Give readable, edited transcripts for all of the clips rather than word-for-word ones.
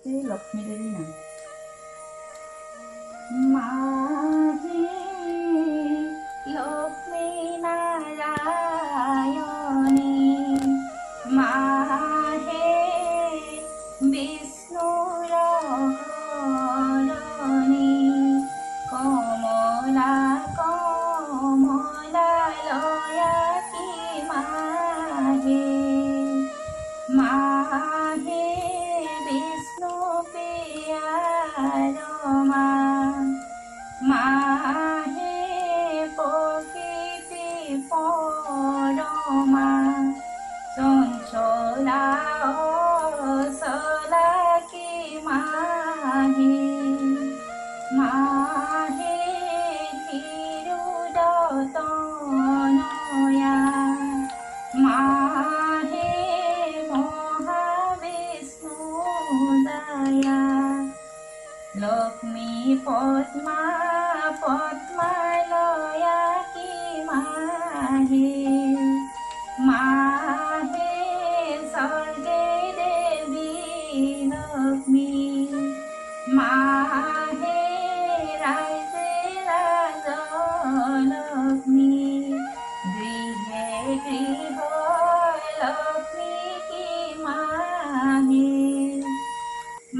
শ্ৰী লক্ষ্মী দেৱী নাম। মাহে লক্ষ্মী নাৰায়ণী, মাহে বিষ্ণুৰ ঘৰণী, কমলা কমলা লয়াতি মাহে, মাহে বিষ্ণু প্ৰিয়াৰ মা, মাহে প্ৰকৃতি পৰমা, চঞ্চলা অচলা কি মাহে, মাহে ক্ষীৰোদতনয়া, মাহে মহাবিষ্ণুদয়া, লক্ষ্মী পদ্মা পদ্মালয়া কি মাহে, মাহে স্বৰ্গে দেৱী লক্ষ্মী, মাহে ৰাইজে ৰাজলক্ষ্মী, গৃহে গৃহ লক্ষ্মী কি মাহে,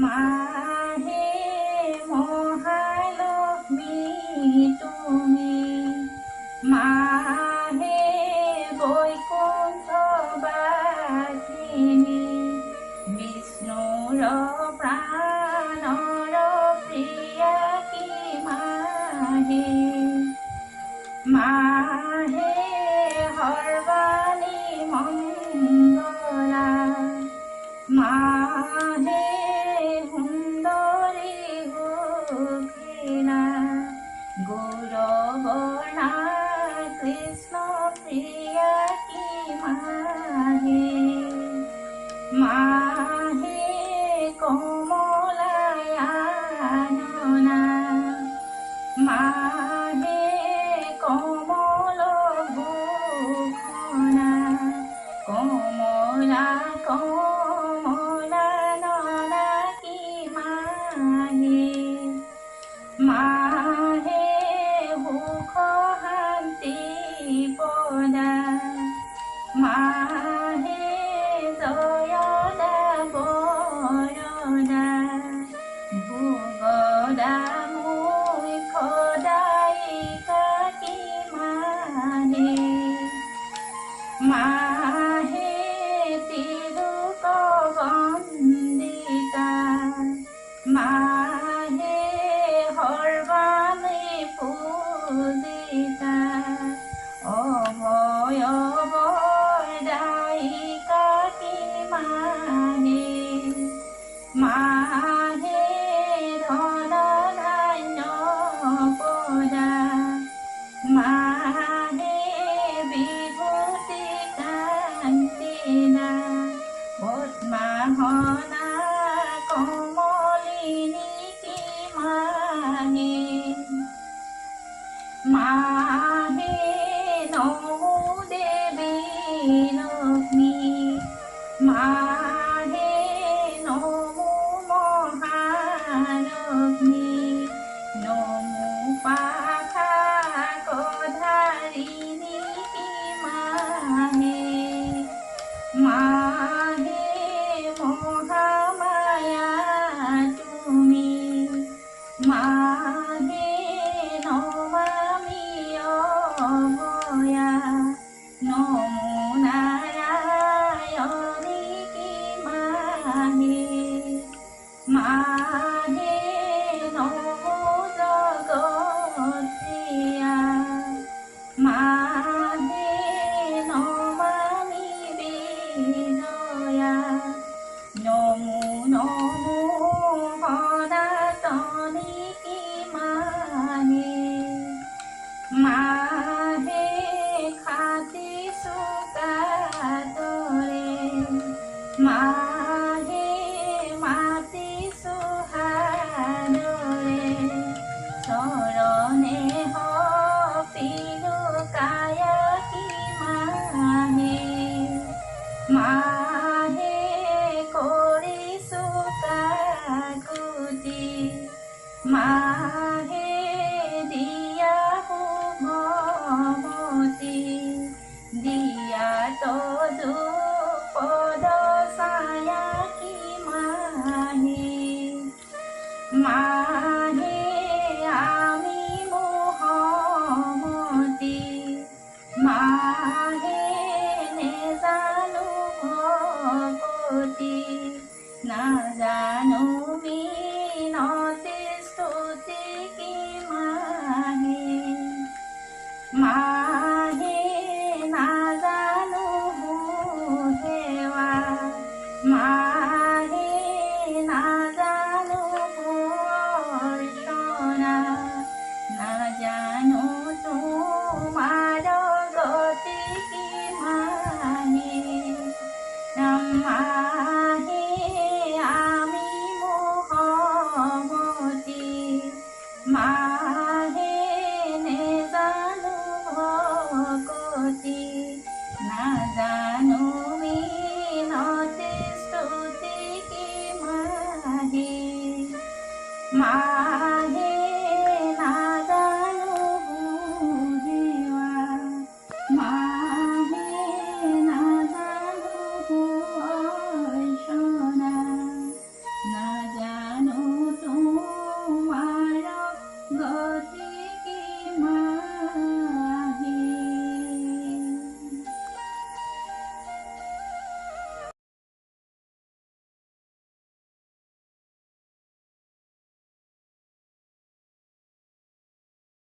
মাহে মহালক্ষ্মী তুমি, মাহে বৈকুণ্ঠবাসিনী, বিষ্ণুৰ প্ৰাণৰ প্ৰিয়া কি মাহে, মাহে সৰ্বাণী মংগলা, মাহে সুন্দৰী গোপিনা, গৌৰবৰ্ণা কৃষ্ণ প্ৰিয়া কি মাহে, মাহে কমলায়াননা, মাহে কমল ভূষণা, কমলা কমলা নয়না কি মাহে, মাহে সুখ শান্তি প্ৰদা, মাহে জয়দা বৰদা, ভোগদা মুখ্যদায়িকা কি মাহে, মাহে তিলোক বন্দিতা, মাহে সৰ্বাণী পূজিতা, অভয় বৰদায়িকা কি মাহে, মাহে ধন ধান্য প্ৰদা, মাহে বিভূতি কান্তিদা, পদ্মাসনা কমলিনী কি মাহে, মাহে নমো দেৱী লক্ষ্মী, মাহে নমো মহালক্ষ্মী, নমো পাশাকধাৰিণী কি মাহে, মাহে মহামায়া তুমি, মাহে নমামি অভয়া, নমো নাৰায়ণী কি মাহে, মাহে নমো জগৎপ্ৰিয়া, মাহে নমামি বিজয়া, নমো নমো সনাতনী কি মাহে, মাহে খাতি চুকাতৰে, মাহে মাতি চুহাদৰে, চৰণে সপিলো কায়া কি মাহে, মাহে কৰিছো দুপদ ছায়া কি মাহে মাহে আমি মোহমতি মাহে নেজানো ভকতি নাজানো মিনতি স্তুতি কি মাহে মাহে নাজানো সেৱা মাহে নাজানো অৰ্চনা নাজানো তোমাৰ গতি কি মাহে